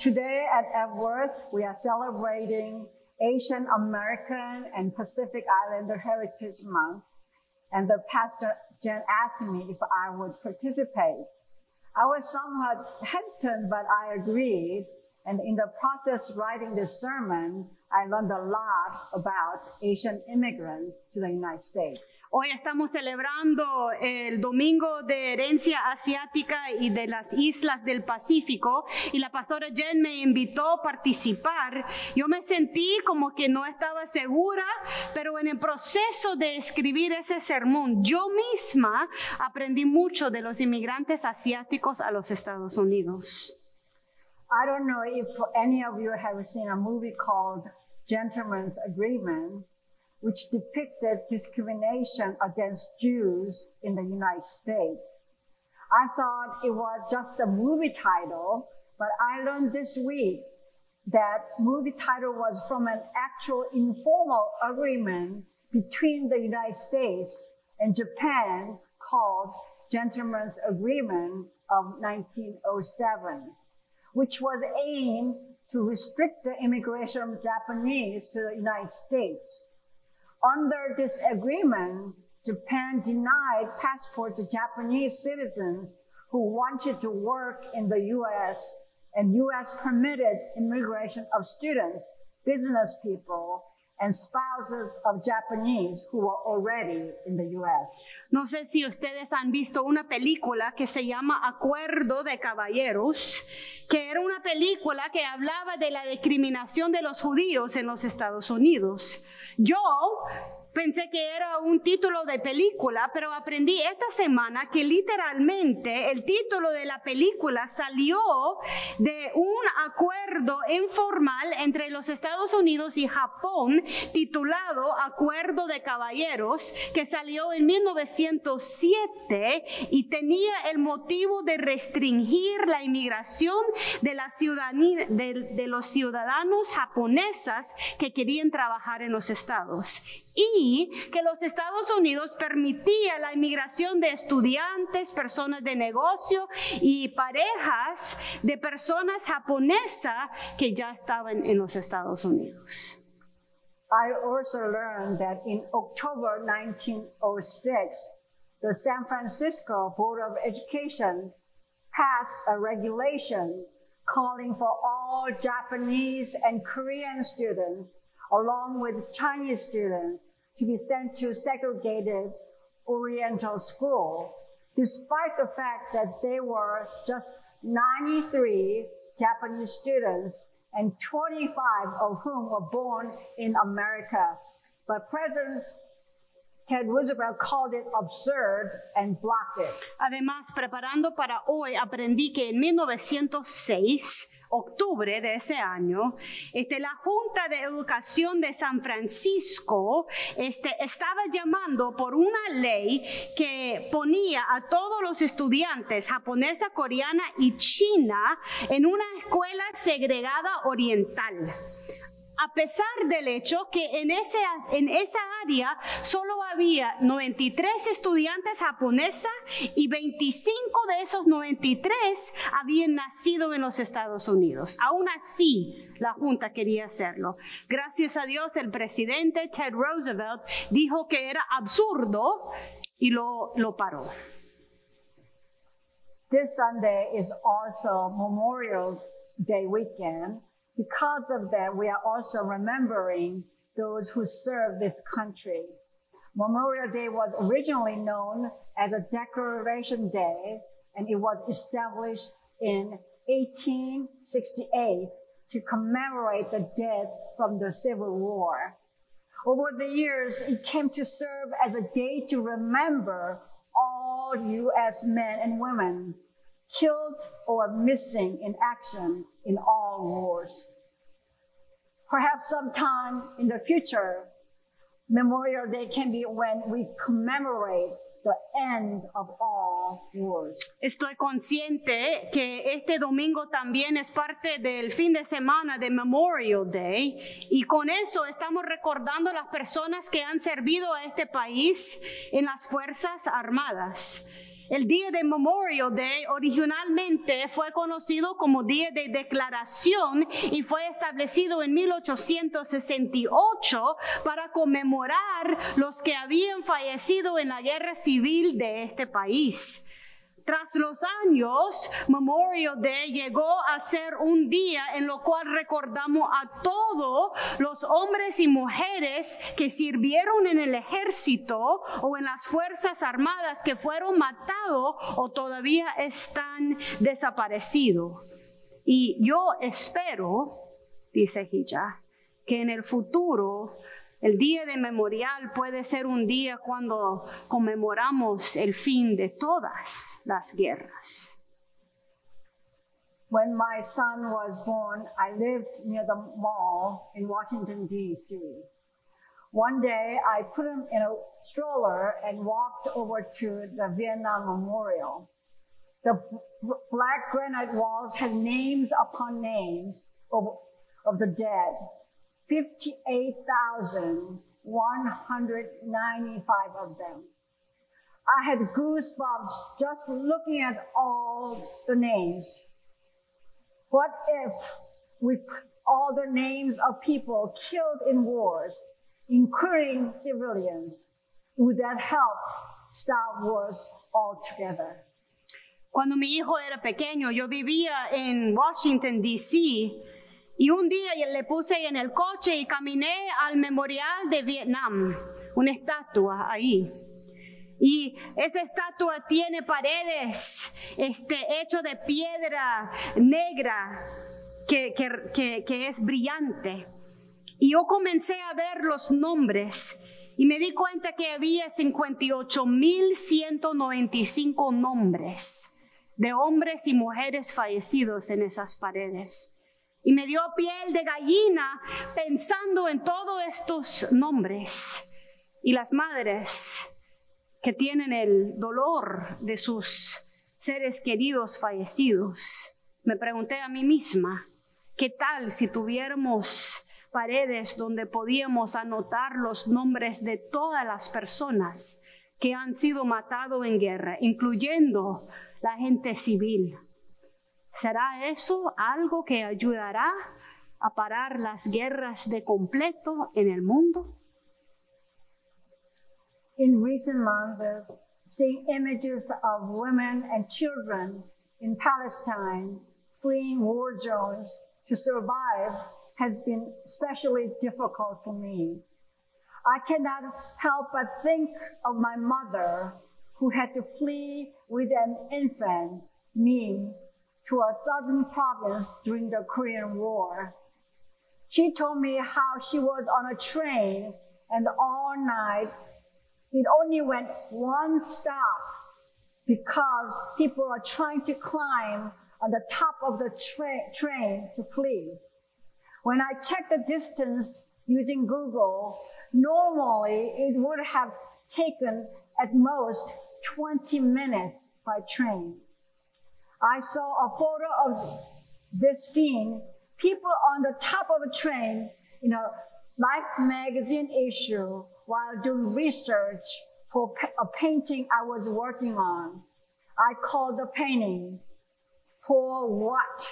Today at Epworth, we are celebrating Asian American and Pacific Islander Heritage Month, and the pastor Jen asked me if I would participate. I was somewhat hesitant, but I agreed, and in the process writing this sermon, I learned a lot about Asian immigrants to the United States. Hoy estamos celebrando el Domingo de Herencia Asiática y de las Islas del Pacífico, y la pastora Jen me invitó a participar. Yo me sentí como que no estaba segura, pero en el proceso de escribir ese sermón, yo misma aprendí mucho de los inmigrantes asiáticos a los Estados Unidos. I don't know if any of you have seen a movie called Gentleman's Agreement, which depicted discrimination against Jews in the United States. I thought it was just a movie title, but I learned this week that movie title was from an actual informal agreement between the United States and Japan called Gentleman's Agreement of 1907, which was aimed to restrict the immigration of Japanese to the United States. Under this agreement, Japan denied passport to Japanese citizens who wanted to work in the U.S., and U.S. permitted immigration of students, business people, and spouses of Japanese who were already in the U.S. No sé si ustedes han visto una película que se llama Acuerdo de Caballeros, que era una película que hablaba de la discriminación de los judíos en los Estados Unidos. Yo pensé que era un título de película, pero aprendí esta semana que literalmente el título de la película salió de un acuerdo informal entre los Estados Unidos y Japón titulado Acuerdo de Caballeros, que salió en 1907 y tenía el motivo de restringir la inmigración de la ciudadanía de los ciudadanos japoneses que querían trabajar en los estados, y que los Estados Unidos permitía la inmigración de estudiantes, personas de negocio y parejas de personas japonesas que ya estaban en los Estados Unidos. I also learned that in October 1906, the San Francisco Board of Education passed a regulation calling for all Japanese and Korean students, along with Chinese students, to be sent to segregated Oriental school, despite the fact that there were just 93 Japanese students and 25 of whom were born in America. But President Ted Roosevelt called it absurd and blocked it. Además, preparando para hoy, aprendí que en 1906, octubre de ese año, la Junta de Educación de San Francisco estaba llamando por una ley que ponía a todos los estudiantes japonesa, coreana y china en una escuela segregada oriental. A pesar del hecho que en esa área solo había 93 estudiantes japonesas y 25 de esos 93 habían nacido en los Estados Unidos. Aún así, la Junta quería hacerlo. Gracias a Dios, el presidente Ted Roosevelt dijo que era absurdo y lo paró. This Sunday is also Memorial Day weekend. Because of that, we are also remembering those who served this country. Memorial Day was originally known as a Decoration Day, and it was established in 1868 to commemorate the dead from the Civil War. Over the years, it came to serve as a day to remember all U.S. men and women killed or missing in action in all wars. Perhaps sometime in the future, Memorial Day can be when we commemorate the end of all wars. Estoy consciente que este domingo también es parte del fin de semana de Memorial Day, y con eso estamos recordando las personas que han servido a este país en las Fuerzas Armadas. El día de Memorial Day originalmente fue conocido como Día de Declaración y fue establecido en 1868 para conmemorar los que habían fallecido en la guerra civil de este país. Tras los años, Memorial Day llegó a ser un día en lo cual recordamos a todos los hombres y mujeres que sirvieron en el ejército o en las fuerzas armadas que fueron matados o todavía están desaparecidos. Y yo espero, dice Hija, que en el futuro el día de memorial puede ser un día cuando conmemoramos el fin de todas las guerras. When my son was born, I lived near the mall in Washington, D.C. One day, I put him in a stroller and walked over to the Vietnam Memorial. The black granite walls had names upon names of the dead. 58,195 of them. I had goosebumps just looking at all the names. What if we put all the names of people killed in wars, including civilians? Would that help stop wars altogether? Cuando mi hijo era pequeño, yo vivía en Washington, D.C., y un día le puse en el coche y caminé al memorial de Vietnam, una estatua ahí. Y esa estatua tiene paredes hecho de piedra negra que es brillante. Y yo comencé a ver los nombres y me di cuenta que había 58,195 nombres de hombres y mujeres fallecidos en esas paredes. Y me dio piel de gallina pensando en todos estos nombres y las madres que tienen el dolor de sus seres queridos fallecidos. Me pregunté a mí misma, ¿qué tal si tuviéramos paredes donde podíamos anotar los nombres de todas las personas que han sido matados en guerra, incluyendo la gente civil? ¿Será eso algo que ayudará a parar las guerras de completo en el mundo? In recent months, seeing images of women and children in Palestine fleeing war zones to survive has been especially difficult for me. I cannot help but think of my mother who had to flee with an infant, me, to a southern province during the Korean War. She told me how she was on a train and all night it only went one stop because people are trying to climb on the top of the train to flee. When I checked the distance using Google, normally it would have taken at most 20 minutes by train. I saw a photo of this scene, people on the top of a train in a Life magazine issue while doing research for a painting I was working on. I called the painting, For What?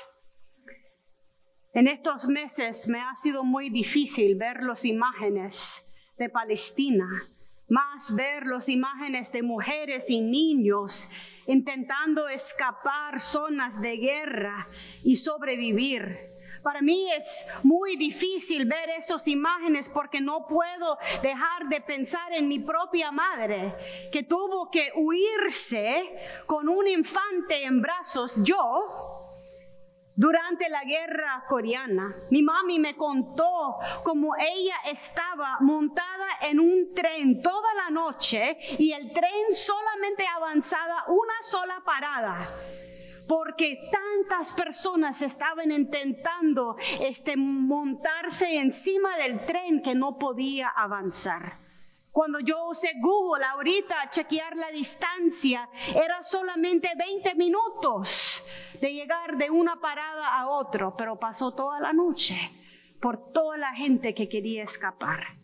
En estos meses me ha sido muy difícil ver las imágenes de Palestina, más ver las imágenes de mujeres y niños intentando escapar zonas de guerra y sobrevivir. Para mí es muy difícil ver estas imágenes porque no puedo dejar de pensar en mi propia madre que tuvo que huirse con un infante en brazos, yo, durante la guerra coreana. Mi mami me contó cómo ella estaba montada en un tren toda la noche y el tren solamente avanzaba una sola parada, porque tantas personas estaban intentando montarse encima del tren que no podía avanzar. Cuando yo usé Google ahorita a chequear la distancia, era solamente 20 minutos de llegar de una parada a otra, pero pasó toda la noche por toda la gente que quería escapar.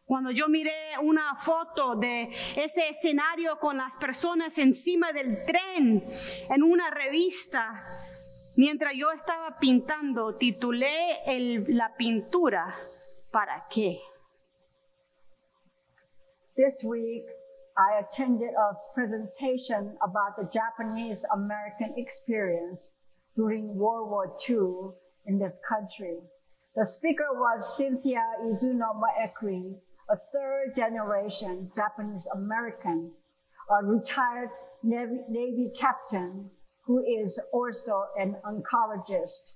Cuando yo miré una foto de ese escenario con las personas encima del tren en una revista, mientras yo estaba pintando, titulé la pintura, ¿para qué? This week, I attended a presentation about the Japanese-American experience during World War II in this country. The speaker was Cynthia Izuno Maekri, a third-generation Japanese-American, a retired Navy captain who is also an oncologist.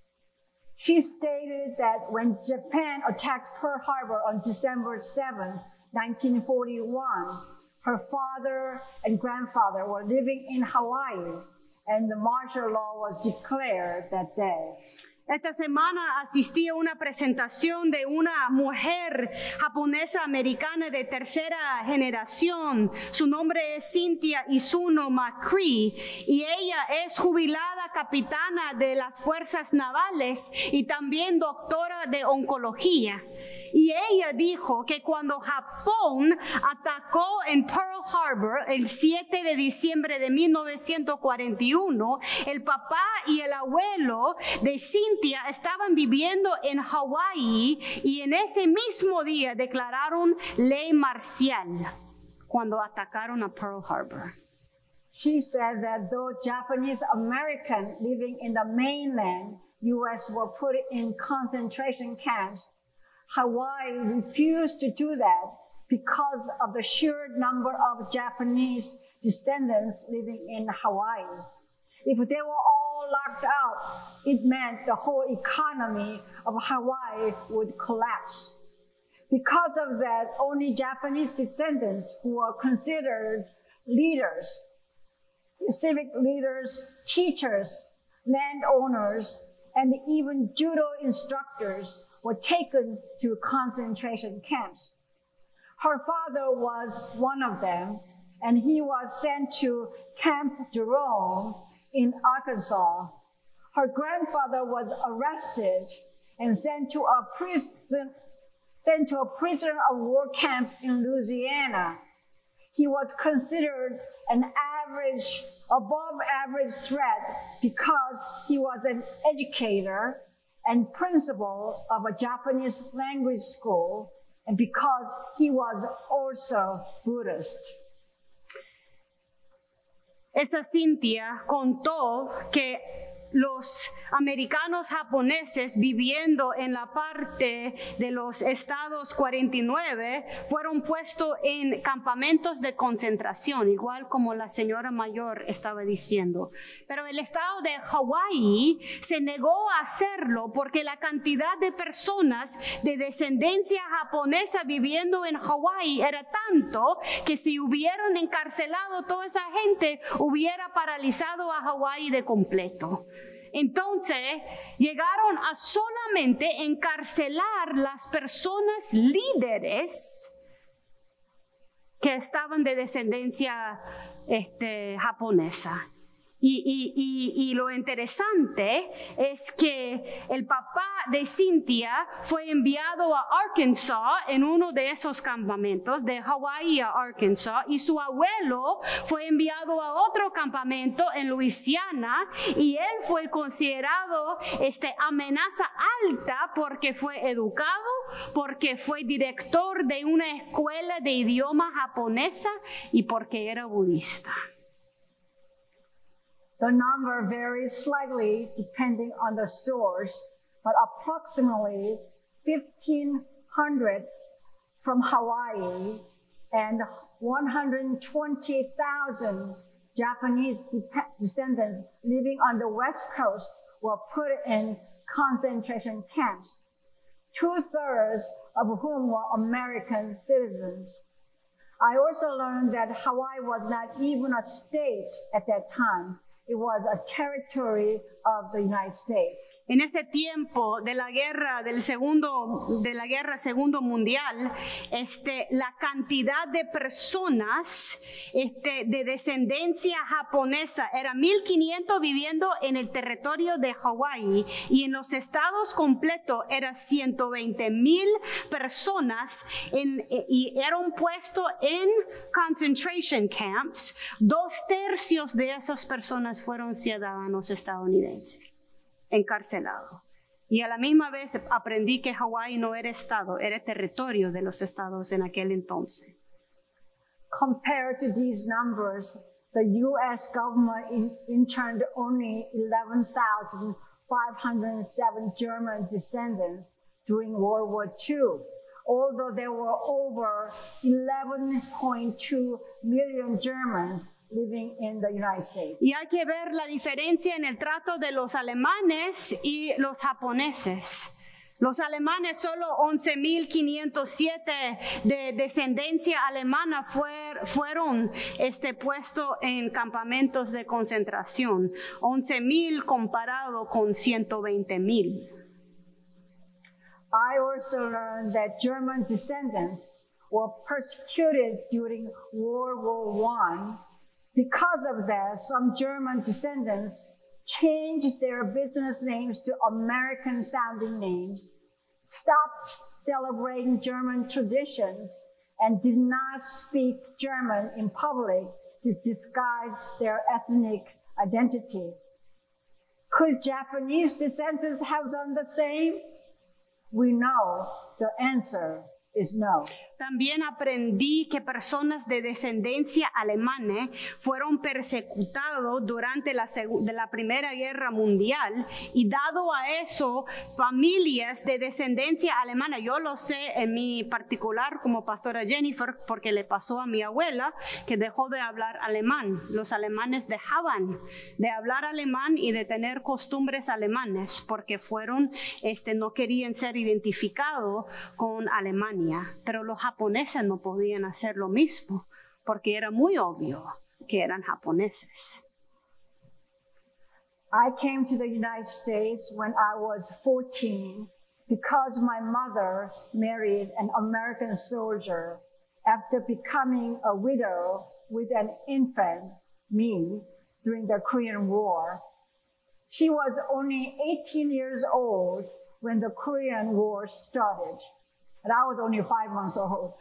She stated that when Japan attacked Pearl Harbor on December 7, 1941, her father and grandfather were living in Hawaii, and the martial law was declared that day. Esta semana asistí a una presentación de una mujer japonesa americana de tercera generación. Su nombre es Cynthia Izuno Maekri y ella es jubilada capitana de las fuerzas navales y también doctora de oncología. Y ella dijo que cuando Japón atacó en Pearl Harbor el 7 de diciembre de 1941, el papá y el abuelo de Cynthia estaban viviendo en Hawái y en ese mismo día declararon ley marcial cuando atacaron a Pearl Harbor. She said that though Japanese Americans living in the mainland U.S. were put in concentration camps, Hawaii refused to do that because of the sheer number of Japanese descendants living in Hawaii. If they were all locked out, it meant the whole economy of Hawaii would collapse. Because of that, only Japanese descendants who were considered leaders, civic leaders, teachers, landowners, and even judo instructors were taken to concentration camps. Her father was one of them, and he was sent to Camp Jerome in Arkansas. Her grandfather was arrested and sent to a prisoner of war camp in Louisiana. He was considered an above average threat because he was an educator and principal of a Japanese language school, and because he was also Buddhist. Esa Cynthia contó que los americanos japoneses viviendo en la parte de los estados 49 fueron puestos en campamentos de concentración, igual como la señora mayor estaba diciendo. Pero el estado de Hawái se negó a hacerlo porque la cantidad de personas de descendencia japonesa viviendo en Hawái era tanto que si hubieran encarcelado toda esa gente, hubiera paralizado a Hawái de completo. Entonces llegaron a solamente encarcelar las personas líderes que estaban de descendencia japonesa. Y lo interesante es que el papá de Cynthia fue enviado a Arkansas en uno de esos campamentos, de Hawái a Arkansas, y su abuelo fue enviado a otro campamento en Luisiana, y él fue considerado amenaza alta porque fue educado, porque fue director de una escuela de idioma japonesa y porque era budista. The number varies slightly depending on the source, but approximately 1,500 from Hawaii and 120,000 Japanese descendants living on the West Coast were put in concentration camps, 2/3 of whom were American citizens. I also learned that Hawaii was not even a state at that time. It was a territory of the United States. En ese tiempo de la guerra segundo mundial, la cantidad de personas de descendencia japonesa era 1,500 viviendo en el territorio de Hawái, y en los estados completos era 120,000 personas y eran puestos en concentration camps. 2/3 de esas personas fueron ciudadanos estadounidenses encarcelados. Y a la misma vez aprendí que Hawái no era estado, era territorio de los estados en aquel entonces. Compared to these numbers, the U.S. government interned only 11,507 German descendants during World War II, although there were over 11.2 million Germans living in the United States. Y hay que ver la diferencia en el trato de los alemanes y los japoneses. Los alemanes, solo 11,507 de descendencia alemana fueron puestos en campamentos de concentración. 11,000 comparado con 120,000. I also learned that German descendants were persecuted during World War I. Because of that, some German descendants changed their business names to American-sounding names, stopped celebrating German traditions, and did not speak German in public to disguise their ethnic identity. Could Japanese descendants have done the same? We know the answer is no. También aprendí que personas de descendencia alemana fueron persecutados durante la Primera Guerra Mundial, y dado a eso, familias de descendencia alemana, yo lo sé en mi particular como pastora Jennifer, porque le pasó a mi abuela que dejó de hablar alemán. Los alemanes dejaban de hablar alemán y de tener costumbres alemanes porque no querían ser identificados con Alemania, pero los japoneses no podían hacer lo mismo porque era muy obvio que eran japoneses. I came to the United States when I was 14 because my mother married an American soldier after becoming a widow with an infant, me, during the Korean War. She was only 18 years old when the Korean War started, and I was only 5 months old.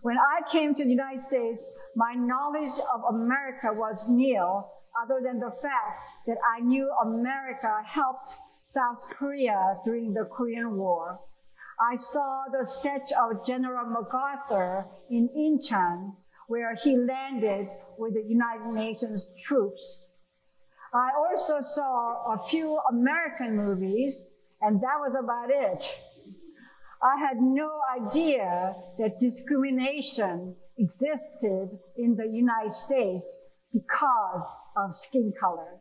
When I came to the United States, my knowledge of America was nil, other than the fact that I knew America helped South Korea during the Korean War. I saw the statue of General MacArthur in Incheon, where he landed with the United Nations troops. I also saw a few American movies, and that was about it. I had no idea that discrimination existed in the United States because of skin color.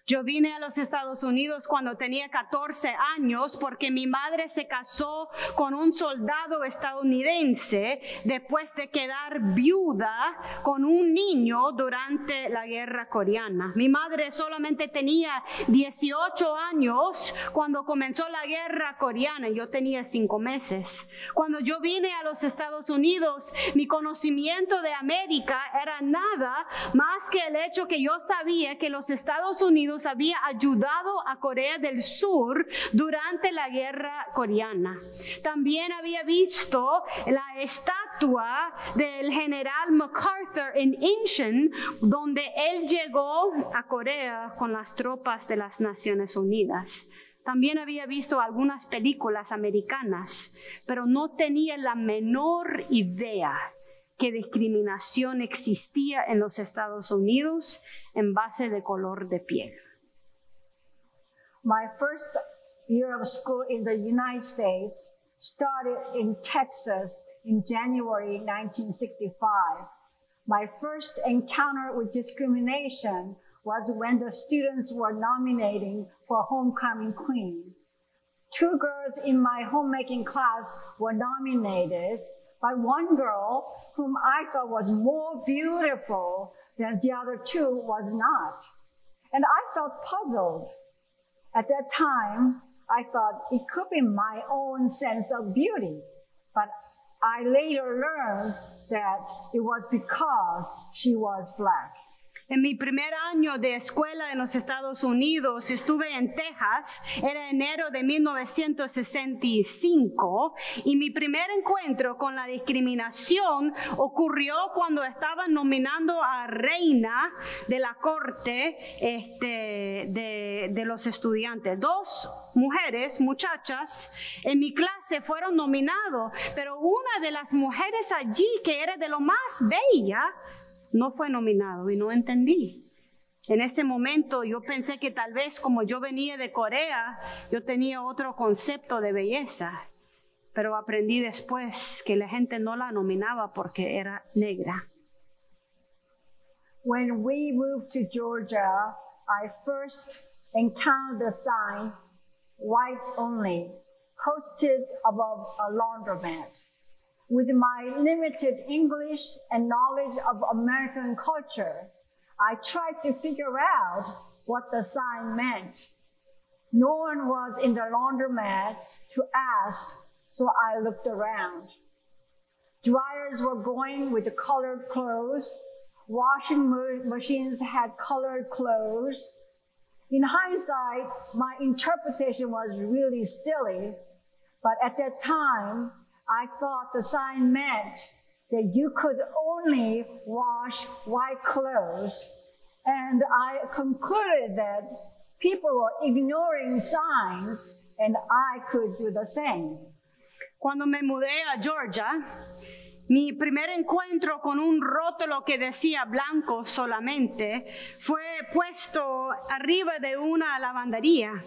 Yo vine a los Estados Unidos cuando tenía 14 años porque mi madre se casó con un soldado estadounidense después de quedar viuda con un niño durante la guerra coreana. Mi madre solamente tenía 18 años cuando comenzó la guerra coreana y yo tenía 5 meses. Cuando yo vine a los Estados Unidos, mi conocimiento de América era nada más que el hecho que yo sabía que los Estados Unidos había ayudado a Corea del Sur durante la guerra coreana. También había visto la estatua del general MacArthur en Incheon, donde él llegó a Corea con las tropas de las Naciones Unidas. También había visto algunas películas americanas, pero no tenía la menor idea que discriminación existía en los Estados Unidos en base de color de piel. My first year of school in the United States started in Texas in January 1965. My first encounter with discrimination was when the students were nominating for Homecoming Queen. 2 girls in my homemaking class were nominated, but one girl, whom I thought was more beautiful than the other 2, was not. And I felt puzzled. At that time, I thought it could be my own sense of beauty, but I later learned that it was because she was black. En mi primer año de escuela en los Estados Unidos, estuve en Texas, era enero de 1965, y mi primer encuentro con la discriminación ocurrió cuando estaban nominando a reina de la corte de los estudiantes. 2 mujeres, muchachas, en mi clase fueron nominados, pero una de las mujeres allí, que era de lo más bella, no fue nominado y no entendí. En ese momento yo pensé que tal vez como yo venía de Corea, yo tenía otro concepto de belleza, pero aprendí después que la gente no la nominaba porque era negra. When we moved to Georgia, I first encountered the sign, white only, posted above a laundromat. With my limited English and knowledge of American culture, I tried to figure out what the sign meant. No one was in the laundromat to ask, so I looked around. Dryers were going with the colored clothes. Washing machines had colored clothes. In hindsight, my interpretation was really silly, but at that time, I thought the sign meant that you could only wash white clothes. And I concluded that people were ignoring signs and I could do the same. Cuando me mudé a Georgia, mi primer encuentro con un rótulo que decía blanco solamente fue puesto arriba de una lavandería.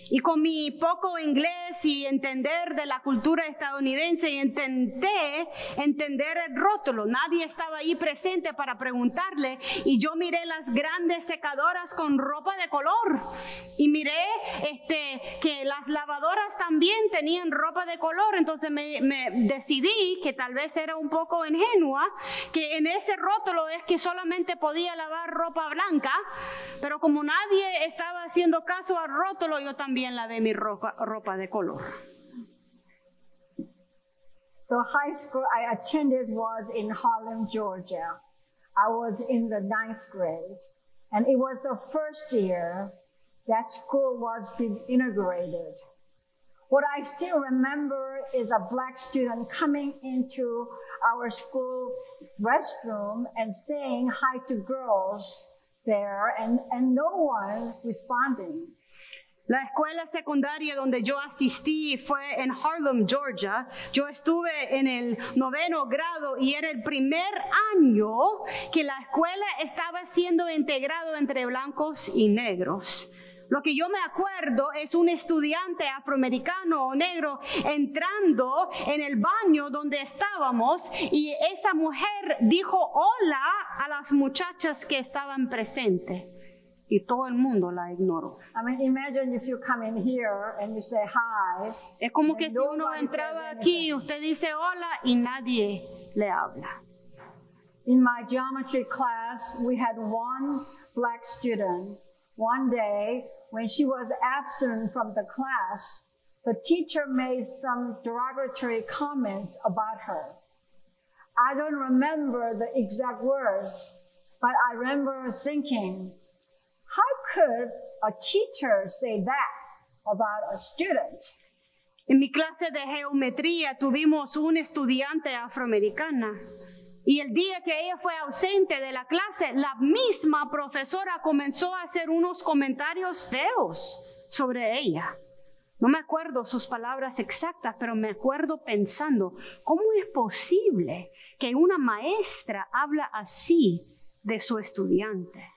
Y con mi poco inglés y entender de la cultura estadounidense, intenté entender el rótulo. Nadie estaba ahí presente para preguntarle, y yo miré las grandes secadoras con ropa de color y miré que las lavadoras también tenían ropa de color. Entonces me decidí, que tal vez era un poco ingenua, que en ese rótulo es que solamente podía lavar ropa blanca, pero como nadie estaba haciendo caso al rótulo, yo también lavé mi ropa de color. The high school I attended was in Harlem, Georgia. I was in the 9th grade, and it was the first year that school was being integrated. What I still remember is a black student coming into our school restroom and saying hi to girls there, and no one responding. La escuela secundaria donde yo asistí fue en Harlem, Georgia. Yo estuve en el 9º grado y era el primer año que la escuela estaba siendo integrado entre blancos y negros. Lo que yo me acuerdo es un estudiante afroamericano o negro entrando en el baño donde estábamos, y esa mujer dijo hola a las muchachas que estaban presentes. Y todo el mundo la ignoró. I mean, imagine if you come in here and you say hi. Es como que si uno entraba aquí, usted dice hola y nadie le habla. In my geometry class, we had one black student. One day, when she was absent from the class, the teacher made some derogatory comments about her. I don't remember the exact words, but I remember thinking, how could a teacher say that about a student? En mi clase de geometría tuvimos una estudiante afroamericana, y el día que ella fue ausente de la clase, la misma profesora comenzó a hacer unos comentarios feos sobre ella. No me acuerdo sus palabras exactas, pero me acuerdo pensando, ¿cómo es posible que una maestra habla así de su estudiante?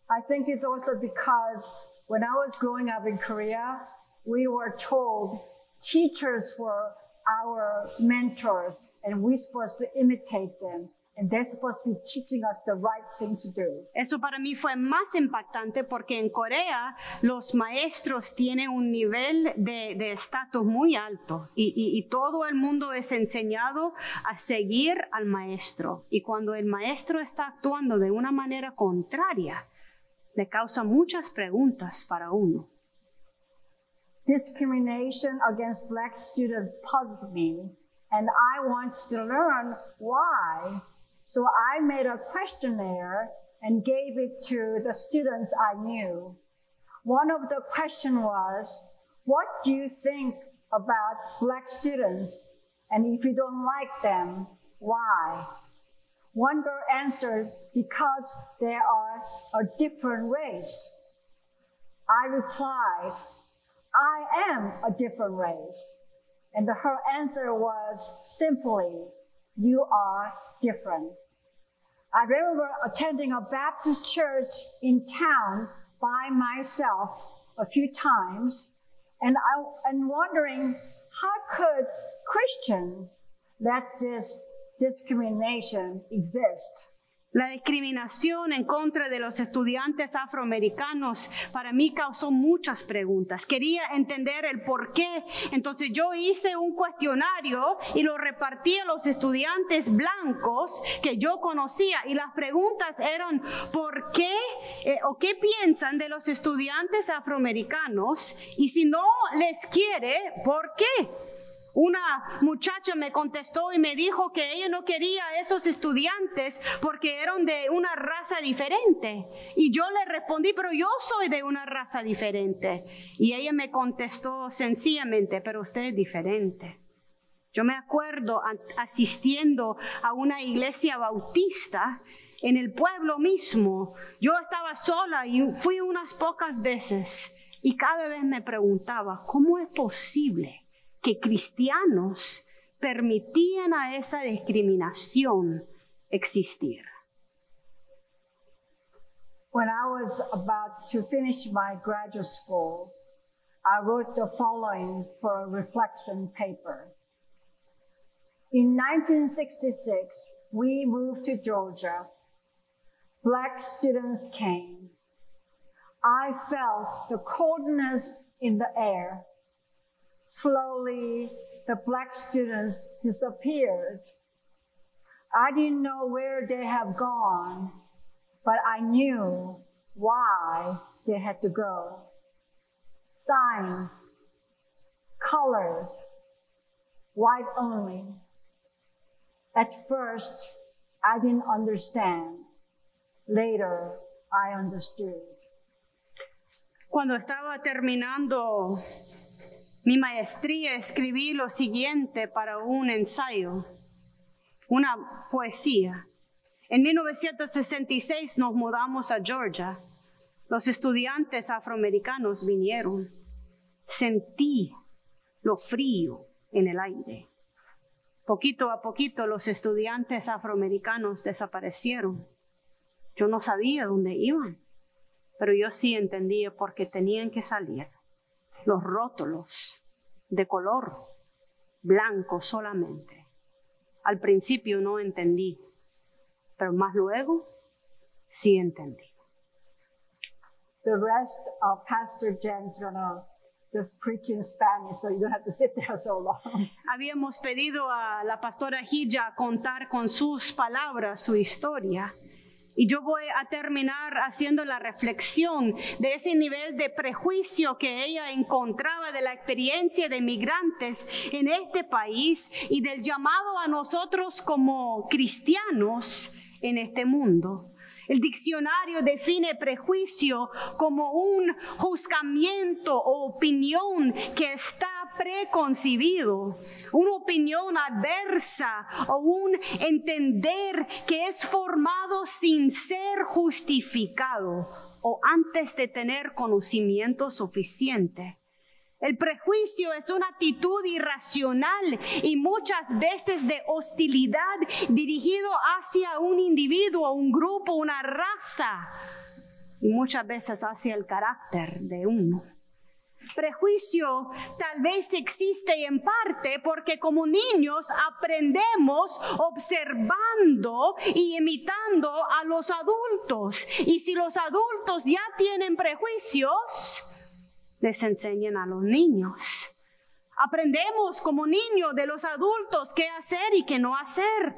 I think it's also because when I was growing up in Korea, we were told teachers were our mentors and we're supposed to imitate them, and they're supposed to be teaching us the right thing to do. Eso para mí fue más impactante porque en Corea los maestros tienen un nivel de estatus muy alto, y todo el mundo es enseñado a seguir al maestro, y cuando el maestro está actuando de una manera contraria, le causa muchas preguntas para uno. Discrimination against Black students puzzled me, and I wanted to learn why. So I made a questionnaire and gave it to the students I knew. One of the questions was, what do you think about Black students? And if you don't like them, why? One girl answered, because they are a different race. I replied, I am a different race. And her answer was simply, you are different. I remember attending a Baptist church in town by myself a few times, and wondering, how could Christians let this discrimination exist? La discriminación en contra de los estudiantes afroamericanos para mí causó muchas preguntas. Quería entender el por qué. Entonces yo hice un cuestionario y lo repartí a los estudiantes blancos que yo conocía. Y las preguntas eran, ¿por qué o qué piensan de los estudiantes afroamericanos? Y si no les quiere, ¿por qué? Una muchacha me contestó y me dijo que ella no quería a esos estudiantes porque eran de una raza diferente. Y yo le respondí, pero yo soy de una raza diferente. Y ella me contestó sencillamente, pero usted es diferente. Yo me acuerdo asistiendo a una iglesia bautista en el pueblo mismo. Yo estaba sola y fui unas pocas veces. Y cada vez me preguntaba, ¿cómo es posible que cristianos permitían a esa discriminación existir? When I was about to finish my graduate school, I wrote the following for a reflection paper. In 1966, we moved to Georgia. Black students came. I felt the coldness in the air. Slowly, the Black students disappeared. I didn't know where they have gone, but I knew why they had to go. Signs, colored, white only. At first, I didn't understand. Later, I understood. Cuando estaba terminando mi maestría, escribí lo siguiente para un ensayo, una poesía. En 1966 nos mudamos a Georgia. Los estudiantes afroamericanos vinieron. Sentí lo frío en el aire. Poquito a poquito los estudiantes afroamericanos desaparecieron. Yo no sabía dónde iban, pero yo sí entendía por qué tenían que salir. Los rótulos de color blanco solamente. Al principio no entendí, pero más luego sí entendí. The rest of Pastor Jen's gonna just preach in Spanish, so you don't have to sit there so long. Habíamos pedido a la pastora Hilla contar con sus palabras su historia. Y yo voy a terminar haciendo la reflexión de ese nivel de prejuicio que ella encontraba de la experiencia de migrantes en este país y del llamado a nosotros como cristianos en este mundo. El diccionario define prejuicio como un juzgamiento o opinión que está preconcebido, una opinión adversa o un entender que es formado sin ser justificado o antes de tener conocimiento suficiente. El prejuicio es una actitud irracional y muchas veces de hostilidad dirigido hacia un individuo, un grupo, una raza y muchas veces hacia el carácter de uno. Prejuicio tal vez existe en parte porque como niños aprendemos observando y imitando a los adultos. Y si los adultos ya tienen prejuicios, les enseñan a los niños. Aprendemos como niños de los adultos qué hacer y qué no hacer.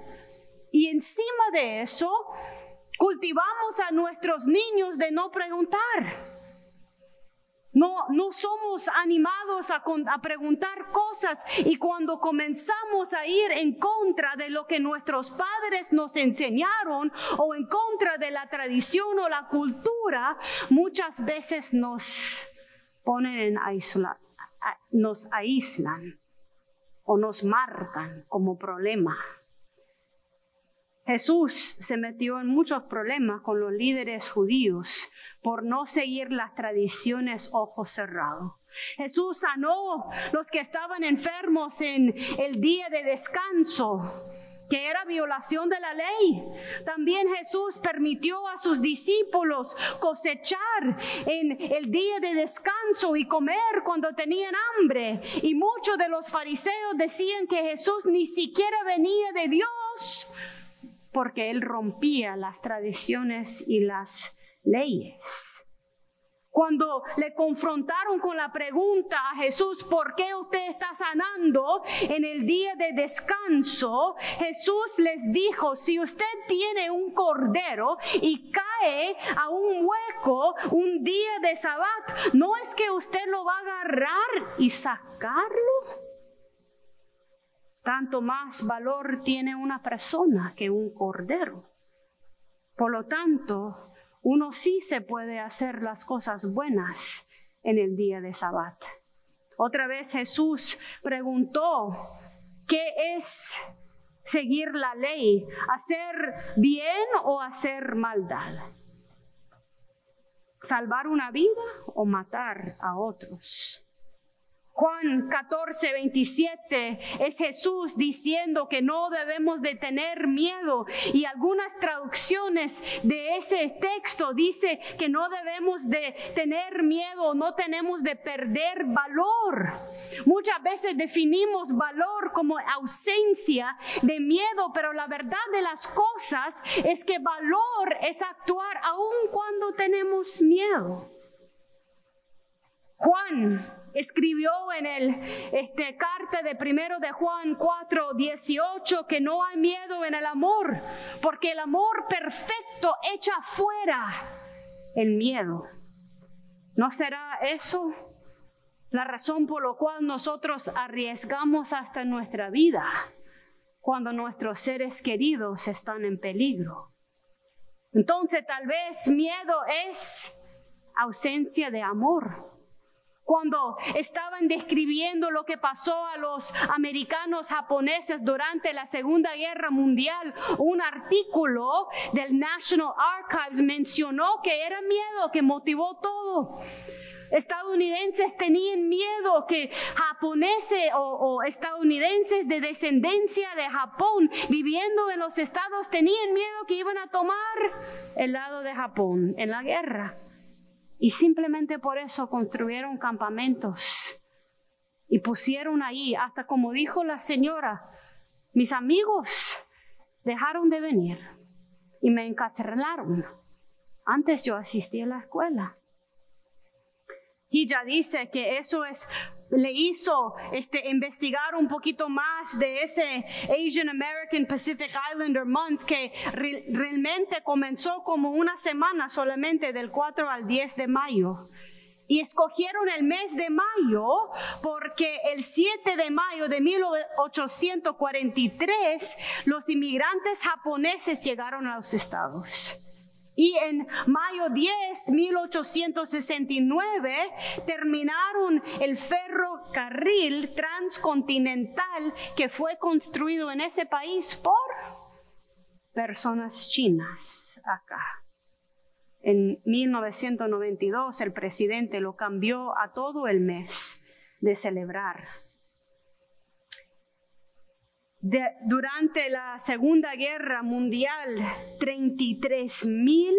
Y encima de eso, cultivamos a nuestros niños de no preguntar. No somos animados a preguntar cosas, y cuando comenzamos a ir en contra de lo que nuestros padres nos enseñaron o en contra de la tradición o la cultura, muchas veces nos ponen nos aíslan o nos marcan como problema. Jesús se metió en muchos problemas con los líderes judíos por no seguir las tradiciones ojos cerrados. Jesús sanó los que estaban enfermos en el día de descanso, que era violación de la ley. También Jesús permitió a sus discípulos cosechar en el día de descanso y comer cuando tenían hambre. Y muchos de los fariseos decían que Jesús ni siquiera venía de Dios, porque él rompía las tradiciones y las leyes. Cuando le confrontaron con la pregunta a Jesús, ¿por qué usted está sanando en el día de descanso? Jesús les dijo, si usted tiene un cordero y cae a un hueco un día de Sabbat, ¿no es que usted lo va a agarrar y sacarlo? Tanto más valor tiene una persona que un cordero. Por lo tanto, uno sí se puede hacer las cosas buenas en el día de Sabbat. Otra vez Jesús preguntó, ¿qué es seguir la ley? ¿Hacer bien o hacer maldad? ¿Salvar una vida o matar a otros? Juan 14:27 es Jesús diciendo que no debemos de tener miedo, y algunas traducciones de ese texto dice que no debemos de tener miedo, no tenemos de perder valor. Muchas veces definimos valor como ausencia de miedo, pero la verdad de las cosas es que valor es actuar aun cuando tenemos miedo. Juan escribió en carta de 1 de Juan 4:18 que no hay miedo en el amor, porque el amor perfecto echa fuera el miedo. ¿No será eso la razón por la cual nosotros arriesgamos hasta nuestra vida cuando nuestros seres queridos están en peligro? Entonces tal vez miedo es ausencia de amor. Cuando estaban describiendo lo que pasó a los americanos japoneses durante la Segunda Guerra Mundial, un artículo del National Archives mencionó que era miedo que motivó todo. Estadounidenses tenían miedo que japoneses o estadounidenses de descendencia de Japón viviendo en los estados tenían miedo que iban a tomar el lado de Japón en la guerra. Y simplemente por eso construyeron campamentos y pusieron ahí, hasta como dijo la señora, mis amigos dejaron de venir y me encarcelaron. Antes yo asistía a la escuela. Y ya dice que eso le hizo investigar un poquito más de ese Asian American Pacific Islander Month, que realmente comenzó como una semana solamente, del 4 al 10 de mayo. Y escogieron el mes de mayo porque el 7 de mayo de 1843 los inmigrantes japoneses llegaron a los estados. Y en mayo 10, 1869, terminaron el ferrocarril transcontinental que fue construido en ese país por personas chinas acá. En 1992, el presidente lo cambió a todo el mes de celebrar. Durante la Segunda Guerra Mundial, 33,000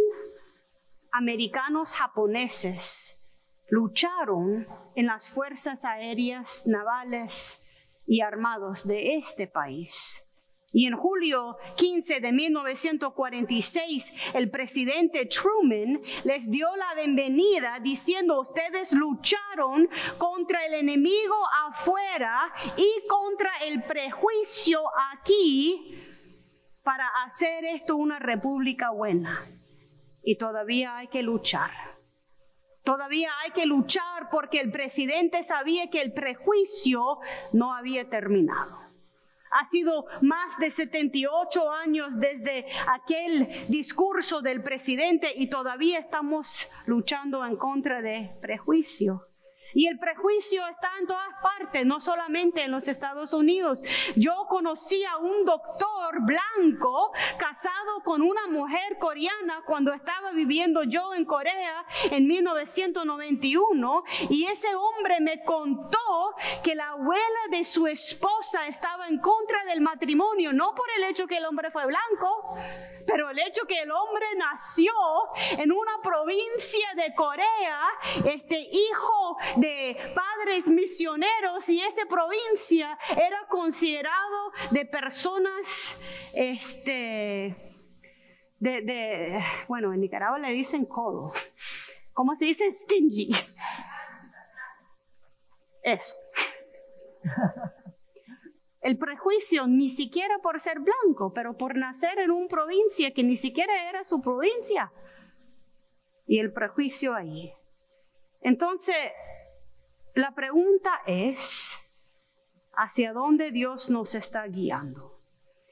americanos japoneses lucharon en las fuerzas aéreas, navales y armados de este país. Y en julio 15 de 1946, el presidente Truman les dio la bienvenida diciendo, ustedes lucharon contra el enemigo afuera y contra el prejuicio aquí para hacer esto una república buena. Y todavía hay que luchar. Todavía hay que luchar porque el presidente sabía que el prejuicio no había terminado. Ha sido más de 78 años desde aquel discurso del presidente y todavía estamos luchando en contra de prejuicio. Y el prejuicio está en todas partes, no solamente en los Estados Unidos. Yo conocí a un doctor blanco casado con una mujer coreana cuando estaba viviendo yo en Corea en 1991. Y ese hombre me contó que la abuela de su esposa estaba en contra del matrimonio, no por el hecho que el hombre fue blanco, pero el hecho que el hombre nació en una provincia de Corea, hijo de padres misioneros, y esa provincia era considerado de personas, bueno, en Nicaragua le dicen codo. ¿Cómo se dice? Stingy. Eso. El prejuicio ni siquiera por ser blanco, pero por nacer en una provincia que ni siquiera era su provincia. Y el prejuicio ahí. Entonces, la pregunta es, ¿hacia dónde Dios nos está guiando?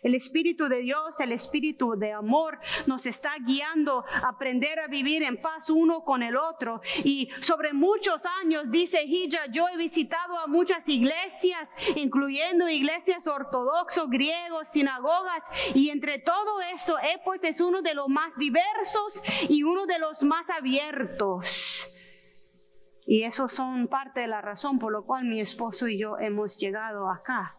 El Espíritu de Dios, el Espíritu de amor, nos está guiando a aprender a vivir en paz uno con el otro. Y sobre muchos años, dice Hilla, yo he visitado a muchas iglesias, incluyendo iglesias ortodoxos, griegos, sinagogas. Y entre todo esto, Epworth es uno de los más diversos y uno de los más abiertos. Y eso son parte de la razón por la cual mi esposo y yo hemos llegado acá.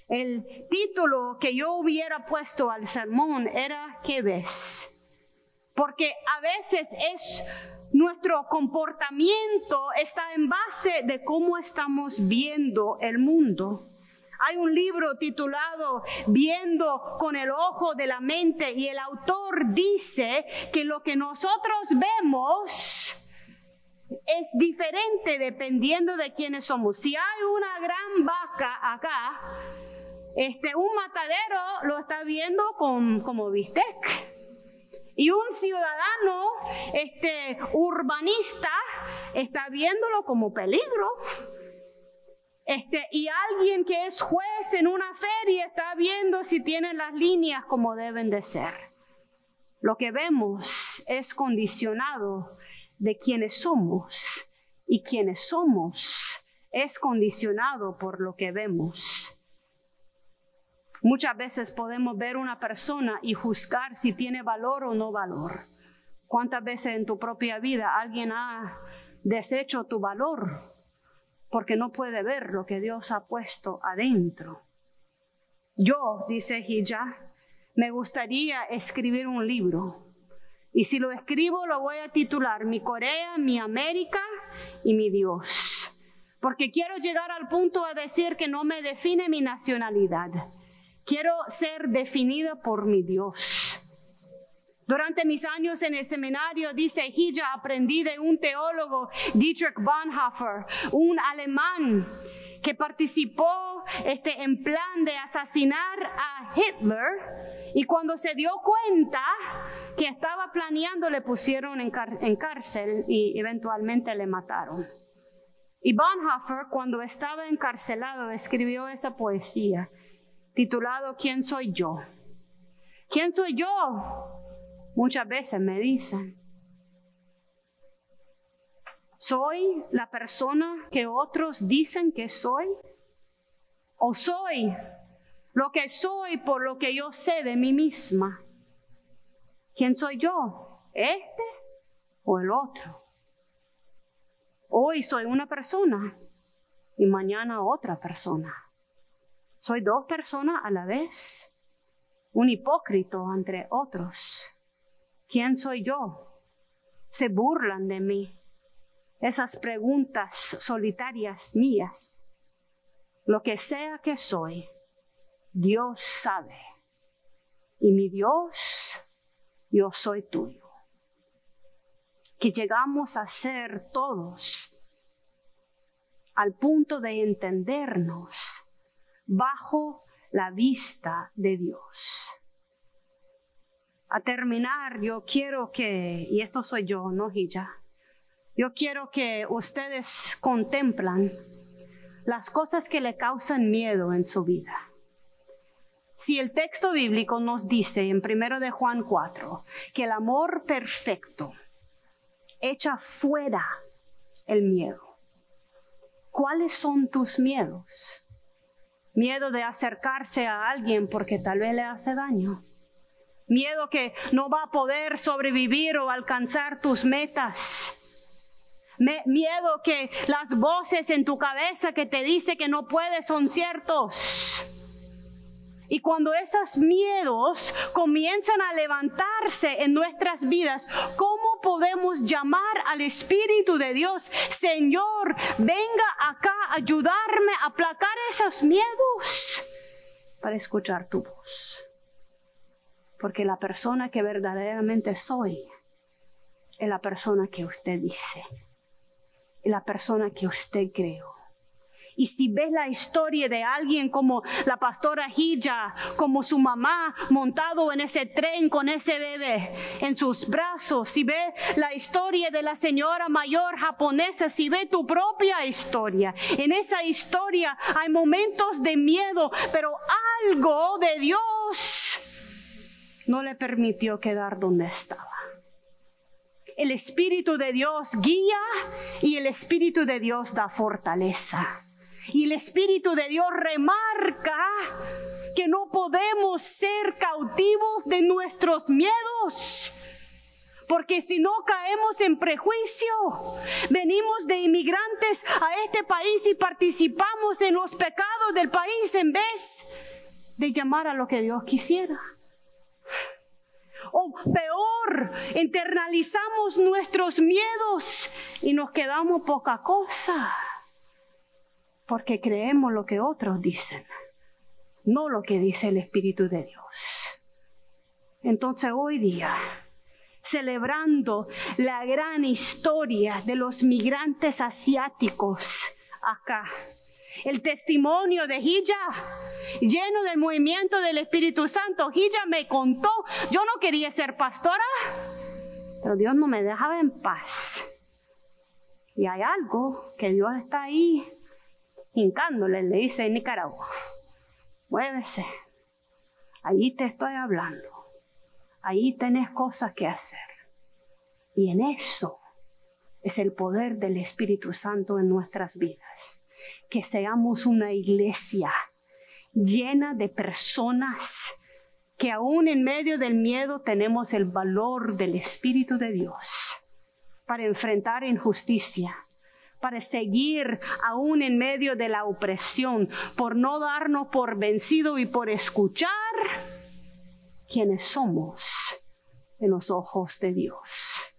El título que yo hubiera puesto al sermón era ¿qué ves? Porque a veces nuestro comportamiento está en base de cómo estamos viendo el mundo. Hay un libro titulado Viendo con el ojo de la mente, y el autor dice que lo que nosotros vemos es diferente dependiendo de quiénes somos. Si hay una gran vaca acá, un matadero lo está viendo como bistec. Y un ciudadano urbanista está viéndolo como peligro. Y alguien que es juez en una feria está viendo si tienen las líneas como deben de ser. Lo que vemos es condicionado de quienes somos, y quienes somos es condicionado por lo que vemos. Muchas veces podemos ver una persona y juzgar si tiene valor o no valor. ¿Cuántas veces en tu propia vida alguien ha deshecho tu valor porque no puede ver lo que Dios ha puesto adentro? Yo, dice Hilla, me gustaría escribir un libro. Y si lo escribo, lo voy a titular Mi Corea, Mi América y Mi Dios. Porque quiero llegar al punto a decir que no me define mi nacionalidad. Quiero ser definida por mi Dios. Durante mis años en el seminario, dice Hilla, aprendí de un teólogo, Dietrich Bonhoeffer, un alemán que participó en plan de asesinar a Hitler, y cuando se dio cuenta que estaba planeando, le pusieron en cárcel y eventualmente le mataron. Y Bonhoeffer, cuando estaba encarcelado, escribió esa poesía titulado ¿Quién soy yo? ¿Quién soy yo? Muchas veces me dicen, ¿soy la persona que otros dicen que soy? ¿O soy lo que soy por lo que yo sé de mí misma? ¿Quién soy yo? ¿Este o el otro? Hoy soy una persona y mañana otra persona. ¿Soy dos personas a la vez? Un hipócrita entre otros. ¿Quién soy yo? Se burlan de mí. Esas preguntas solitarias mías. Lo que sea que soy, Dios sabe. Y mi Dios, yo soy tuyo. Que llegamos a ser todos al punto de entendernos bajo la vista de Dios. A terminar, yo quiero que, y esto soy yo, no Hilla, Yo quiero que ustedes contemplan las cosas que le causan miedo en su vida. Si el texto bíblico nos dice en 1 de Juan 4 que el amor perfecto echa fuera el miedo, ¿cuáles son tus miedos? Miedo de acercarse a alguien porque tal vez le hace daño. Miedo que no va a poder sobrevivir o alcanzar tus metas. Miedo que las voces en tu cabeza que te dice que no puedes son ciertos. Y cuando esos miedos comienzan a levantarse en nuestras vidas, ¿cómo podemos llamar al Espíritu de Dios? Señor, venga acá a ayudarme a aplacar esos miedos para escuchar tu voz. Porque la persona que verdaderamente soy es la persona que usted dice. Es la persona que usted creó. Y si ves la historia de alguien como la pastora Hilla, como su mamá montado en ese tren con ese bebé en sus brazos, si ves la historia de la señora mayor japonesa, si ves tu propia historia, en esa historia hay momentos de miedo, pero algo de Dios no le permitió quedar donde estaba. El Espíritu de Dios guía y el Espíritu de Dios da fortaleza. Y el Espíritu de Dios remarca que no podemos ser cautivos de nuestros miedos. Porque si no caemos en prejuicio, venimos de inmigrantes a este país y participamos en los pecados del país en vez de llamar a lo que Dios quisiera. O peor, internalizamos nuestros miedos y nos quedamos poca cosa. Porque creemos lo que otros dicen, no lo que dice el Espíritu de Dios. Entonces hoy día, celebrando la gran historia de los migrantes asiáticos acá, el testimonio de Hilla, lleno del movimiento del Espíritu Santo. Hilla me contó, yo no quería ser pastora, pero Dios no me dejaba en paz. Y hay algo que Dios está ahí hincándole, le dice en Nicaragua, muévese, ahí te estoy hablando, ahí tenés cosas que hacer. Y en eso es el poder del Espíritu Santo en nuestras vidas. Que seamos una iglesia llena de personas que aún en medio del miedo tenemos el valor del Espíritu de Dios para enfrentar injusticia, para seguir aún en medio de la opresión, por no darnos por vencido y por escuchar quiénes somos en los ojos de Dios.